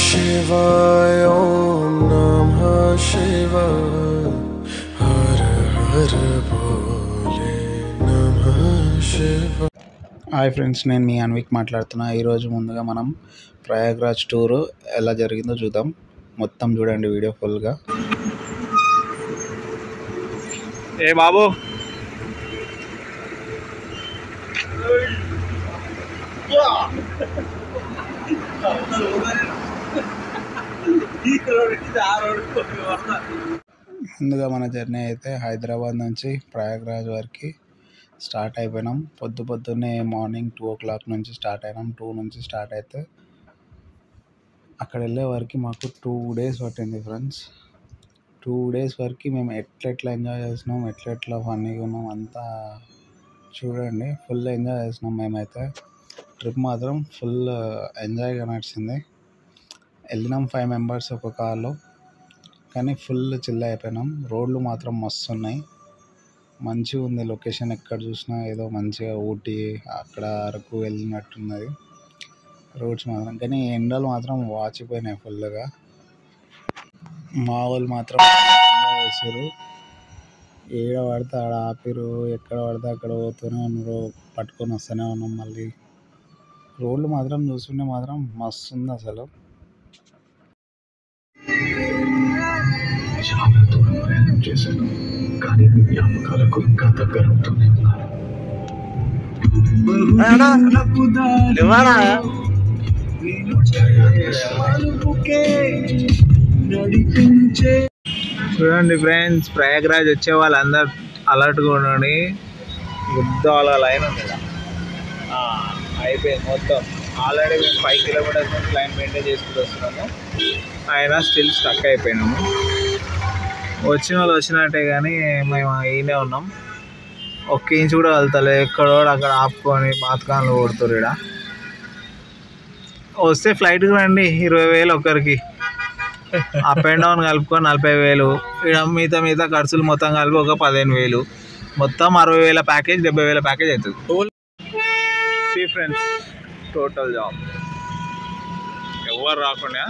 शिवाय ओम नमः शिवाय हर हर भोले नमः शिवाय। హాయ్ ఫ్రెండ్స్, నేను మీ అన్విక్ మాట్లాడుతున్నా. ఈరోజు ముందుగా మనం ప్రయాగ్రాజ్ టూర్ ఎలా జరిగిందో చూద్దాం. మొత్తం చూడండి వీడియో ఫుల్గా. ఏ బాబు ముందుగా మన జర్నీ అయితే హైదరాబాద్ నుంచి ప్రయాగ్రాజ్ వరకు స్టార్ట్ అయిపోయినాం. పొద్దున్నే మార్నింగ్ 2 o'clock నుంచి స్టార్ట్ అయినాం. 2 నుంచి స్టార్ట్ అయితే అక్కడ వెళ్ళే వరకు మాకు 2 days పట్టింది ఫ్రెండ్స్. 2 days వరకు మేము ఎట్లా ఎంజాయ్ చేసినాం, ఎట్లా ఫన్నీగా ఉన్నాం అంతా చూడండి. ఫుల్ ఎంజాయ్ చేసినాం మేమైతే. ట్రిప్ మాత్రం ఫుల్ ఎంజాయ్గా నడిచింది. వెళ్ళినాం 5 members ఒక కార్లో, కానీ ఫుల్ చిల్ అయిపోయినాం. రోడ్లు మాత్రం మస్తు ఉన్నాయి, మంచిగా ఉంది లొకేషన్. ఎక్కడ చూసినా ఏదో మంచిగా ఊటీ అక్కడ అరకు వెళ్ళినట్టున్నది రోడ్స్ మాత్రం. కానీ ఎండలు మాత్రం వాచిపోయినాయి ఫుల్గా. మా వాళ్ళు మాత్రం ఎంజాయ్ చేశారు. ఏడ పడితే ఆడ ఆపిరు, ఎక్కడ పడితే అక్కడ పోతూనే ఉన్నారు, పట్టుకొని వస్తూనే ఉన్నాం. మళ్ళీ రోడ్లు మాత్రం చూస్తుంటే మాత్రం మస్తు ఉంది అసలు. చేశాను, కానీ మీ జ్ఞాపకాలకు ఇంకా దగ్గరవుతూనే ఉన్నాను. చూడండి ఫ్రెండ్స్, ప్రయాగ్రాజ్ వచ్చే వాళ్ళందరూ అలర్ట్గా ఉండండి. గుద్ద వాళ్ళ లైన్ ఉంది కదా, అయిపోయింది మొత్తం. ఆల్రెడీ మేము 5 kilometers నుంచి లైన్ మెయింటైన్ చేసుకుంటూ వస్తున్నాము. అయినా స్టిల్ స్టక్ అయిపోయినాము. వచ్చిన వాళ్ళు వచ్చినట్టే, కానీ మేము ఈయనే ఉన్నాం. ఒక్క ఇంచు కూడా వెళ్తలే. ఎక్కడో అక్కడ ఆపుకొని బాత్కాన్లు కొడుతారు. ఇక్కడ వస్తే ఫ్లైట్కి రండి, 20,000 ఒక్కరికి. అప్ అండ్ డౌన్ కలుపుకొని 40,000. ఇక్కడ మిగతా ఖర్చులు మొత్తం కలిపి ఒక 15,000. మొత్తం 60,000 ప్యాకేజ్, 70,000 ప్యాకేజ్ అవుతుంది. సీ ఫ్రెండ్స్, టోటల్ జాబ్ ఎవరు రాకుండా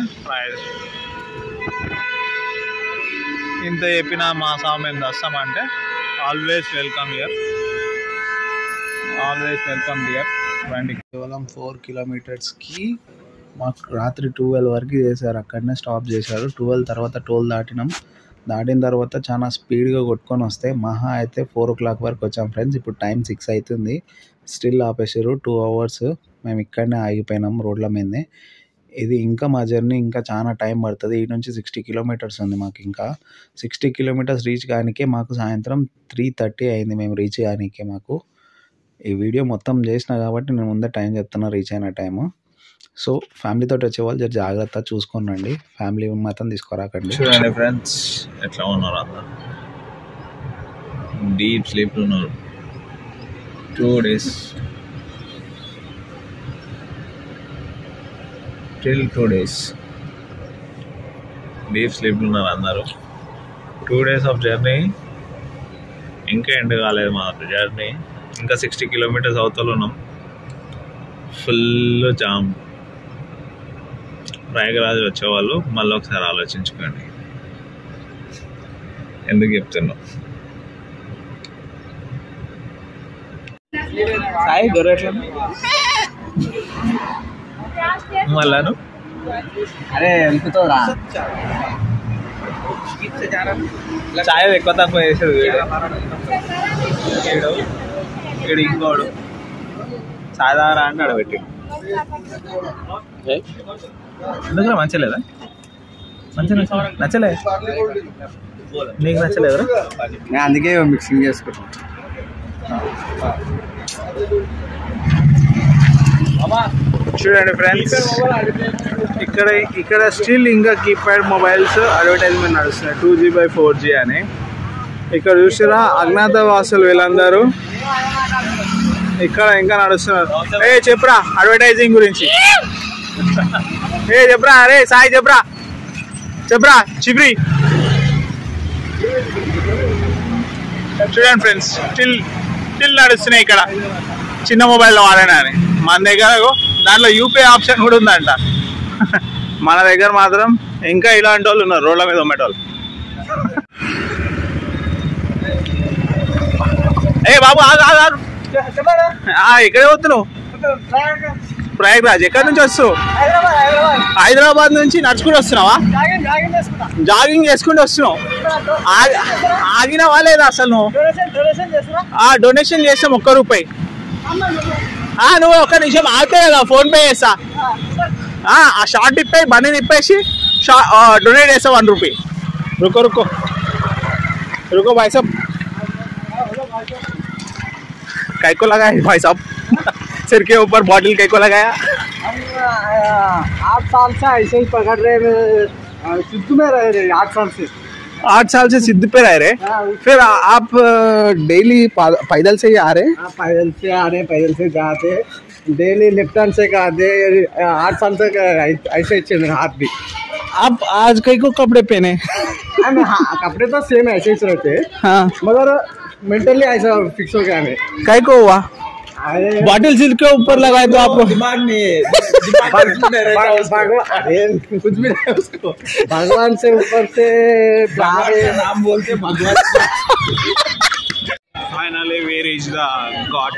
ఇంత చెప్పినా మా సాగు మేము వస్తామంటే always welcome here, always welcome here. రండి. కేవలం 4 kilometersకి మాకు రాత్రి 12 వరకు చేశారు. అక్కడనే స్టాప్ చేశారు. 12 తర్వాత టోల్ దాటినాం. దాటిన తర్వాత చాలా స్పీడ్గా కొట్టుకొని వస్తే మహా అయితే 4 o'clock వరకు వచ్చాం ఫ్రెండ్స్. ఇప్పుడు టైం 6 అవుతుంది. స్టిల్ ఆపేసారు. 2 hours మేము ఇక్కడనే ఆగిపోయినాం రోడ్ల మీదనే. ఇది ఇంకా మా జర్నీ ఇంకా చాలా టైం పడుతుంది. ఈ నుంచి 60 kilometers ఉంది మాకు. ఇంకా 60 kilometers రీచ్ కానికే మాకు సాయంత్రం 3:30 అయింది మేము రీచ్ కానికే. మాకు ఈ వీడియో మొత్తం చేసిన కాబట్టి నేను ముందే టైం చెప్తున్నా, రీచ్ అయిన టైము. సో ఫ్యామిలీతో వచ్చేవాళ్ళు జర జాగ్రత్త చూసుకోనండి, ఫ్యామిలీ మాత్రం తీసుకురాకండి. చూడండి ఫ్రెండ్స్ ఎట్లా ఉన్నారు అందరు, డీప్ స్లీప్ ఉన్నారు. 2 days till 2 days deep sleep ఉన్నారు అందరూ. 2 days ఆఫ్ జర్నీ ఇంకా ఎండ్ కాలేదు మా జర్నీ. ఇంకా 60 kilometers అవతల ఉన్నాం. Full jam. ప్రయాగరాజ్ వచ్చేవాళ్ళు మళ్ళీ ఒకసారి ఆలోచించుకోండి ఎందుకు చెప్తున్నాం. సాయి గొర్రెట్లా మళ్ళాను అరే వెళ్తుందా చాయ్ ఎక్కువ తక్కువ చేసేది వీడు ఇంకోడు. చాయ్ తాగరా అంటే అడబెట్టి. ఎందుకు మంచిగా లేదా? మంచిగా నచ్చలే? నీకు నచ్చలేదురా? నేను అందుకే మిక్సింగ్ చేసుకుంటాను. చూడండి ఫ్రెండ్స్, ఇక్కడ స్టిల్ ఇంకా కీప్యాడ్ మొబైల్స్ అడ్వర్టైజ్మెంట్ నడుస్తున్నాయి 2G/4G అని. ఇక్కడ చూసారా అజ్ఞాతవాసులు వీళ్ళందరూ ఇక్కడ ఇంకా నడుస్తున్నారు. చెప్పురా అడ్వర్టైజింగ్ గురించి, చెప్పురా. అరే సాయి చెప్పురా చిబ్రి. చూడండి ఫ్రెండ్స్, స్టిల్ నడుస్తున్నాయి ఇక్కడ చిన్న మొబైల్లో వాడేనా అని. మన దగ్గర దాంట్లో యూపీఐ ఆప్షన్ కూడా ఉందంట. మన దగ్గర మాత్రం ఇంకా ఇలాంటి వాళ్ళు ఉన్నారు రోడ్ల మీద ఉమ్మేటోళ్ళు. ఏ బాబు ఇక్కడే వస్తున్నావు? ప్రయాగ్రాజ్ ఎక్కడి నుంచి వస్తావు? హైదరాబాద్ నుంచి నడుచుకుంటూ వస్తున్నావా? జాగింగ్ చేసుకుంటూ వస్తున్నావు? ఆగినావా లేదా అసలు నువ్వు? డొనేషన్ చేస్తాం ₹1. నువ్వు ఒక్క నిమిషం ఆగితే కదా ఫోన్ పే చేస్తా. ఆ షార్ట్ తిప్పేసి బండి తిప్పేసి डोनेट ऐसा ₹1. रुको रुको रुको भाई साहब, काय को लगा है भाई साहब? सिर के ऊपर बॉटल काय को लगाया? हम 8 साल से ऐसे ही पकड़ रहे, सिद्धू में रह रहे 8 साल से। 8 साल से सिद्ध पे रह रहे? फिर आप डेली पैदल से ही आ रहे? पैदल से आ रहे, पैदल से जाते, डेली लिफ्टन से खाते। 8 साल तक ऐसे चल रहे हाथ भी। आप आज कई को कपड़े पहने? हाँ, कपड़े तो सेम ऐसे ही रहते हैं, हाँ, मगर मेंटली ऐसा फिक्स हो गया हमें। कई को हुआ? बॉटल सिर के ऊपर लगाए तो आपको दिमाग नहीं है, भगवान कुछ भी नहीं उसको, भगवान से ऊपर से नाम बोलते भगवान। Finally we reached the God.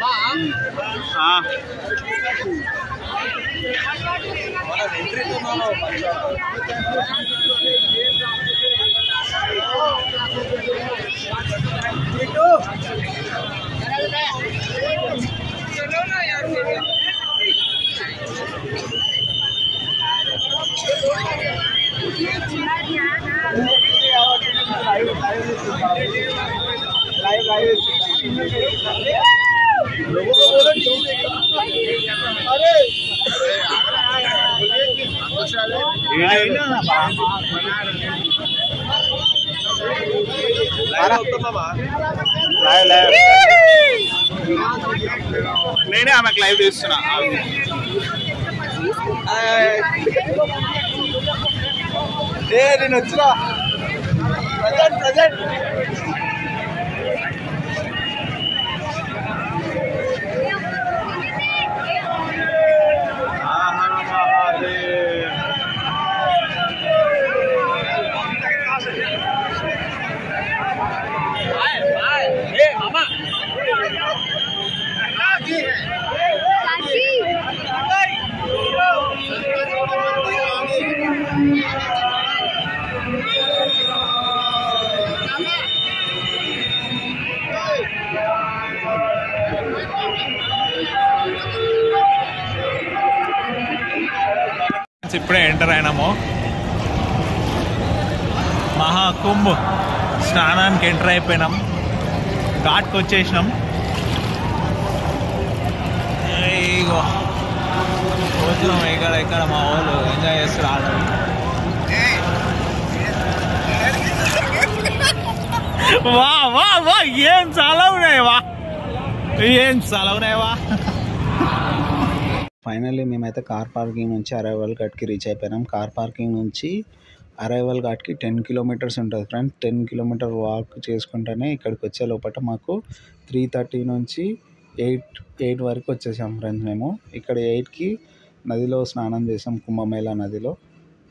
నేనే ఆమెకు లైవ్ తీస్తున్నా. నేను వచ్చినా ప్రజెంట్ ఇప్పుడే ఎంటర్ అయినాము. మహాకుంభ్ స్నానానికి ఎంటర్ అయిపోయినాం. ఘాట్కి వచ్చేసినాం. ఇగో వచ్చినాం. ఇక్కడ మా వాళ్ళు ఎంజాయ్ చేస్తారు. వా వా వా ఏం చాలా ఉన్నాయవా, ఏం చాలా ఉన్నాయవా. ఫైనల్లీ మేమైతే కార్ పార్కింగ్ నుంచి అరైవల్ ఘాట్కి రీచ్ అయిపోయినాం. కార్ పార్కింగ్ నుంచి అరైవల్ ఘాట్కి 10 కిలోమీటర్స్ ఉంటుంది ఫ్రెండ్స్. 10 కిలోమీటర్ వాక్ చేసుకుంటేనే ఇక్కడికి వచ్చే లోపల మాకు 3:30 నుంచి 8 వరకు వచ్చేసాం ఫ్రెండ్స్. మేము ఇక్కడ 8కి నదిలో స్నానం చేసాం, కుంభమేళా నదిలో.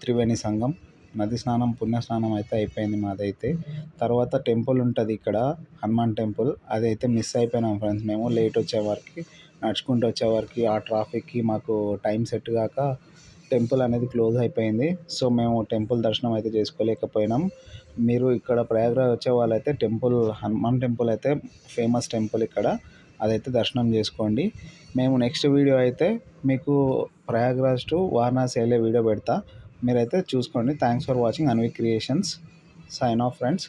త్రివేణి సంఘం నది స్నానం, పుణ్య స్నానం అయితే అయిపోయింది మాదైతే. తర్వాత టెంపుల్ ఉంటుంది ఇక్కడ, హనుమాన్ టెంపుల్. అదైతే మిస్ అయిపోయినాం ఫ్రెండ్స్ మేము. లేట్ వచ్చేవారికి, నడుచుకుంటూ వచ్చేవారికి ఆ ట్రాఫిక్కి మాకు టైం సెట్ కాక టెంపుల్ అనేది క్లోజ్ అయిపోయింది. సో మేము టెంపుల్ దర్శనం అయితే చేసుకోలేకపోయినాం. మీరు ఇక్కడ ప్రయాగ్రాజ్ వచ్చే వాళ్ళైతే టెంపుల్, హనుమాన్ టెంపుల్ అయితే ఫేమస్ టెంపుల్ ఇక్కడ, అదైతే దర్శనం చేసుకోండి. మేము నెక్స్ట్ వీడియో అయితే మీకు ప్రయాగ్రాజ్ టు వారణాసి వెళ్ళే వీడియో పెడతా, మీరైతే చూసుకోండి. Thanks for watching Anvi creations. Sign off friends.